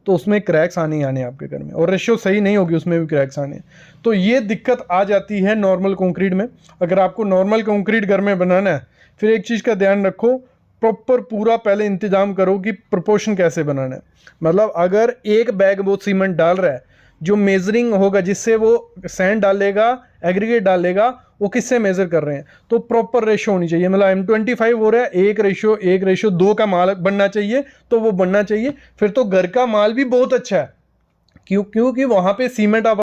तो उसमें क्रैक्स आने ही आने आपके घर में, और रेशियो सही नहीं होगी उसमें भी क्रैक्स आने। तो ये दिक्कत आ जाती है नॉर्मल कंक्रीट में। अगर आपको नॉर्मल कंक्रीट घर में बनाना है, फिर एक चीज़ का ध्यान रखो, प्रॉपर पूरा पहले इंतजाम करो कि प्रोपोर्शन कैसे बनाना है। मतलब अगर एक बैग वो सीमेंट डाल रहा है, जो मेजरिंग होगा जिससे वो सैंड डालेगा, एग्रीगेट डालेगा, वो किससे मेजर कर रहे हैं, तो प्रॉपर रेशो होनी चाहिए। मतलब M25 हो रहा है, 1:2 का माल बनना चाहिए, तो वो बनना चाहिए। फिर तो घर का माल भी बहुत अच्छा है, क्योंकि वहां पे सीमेंट आप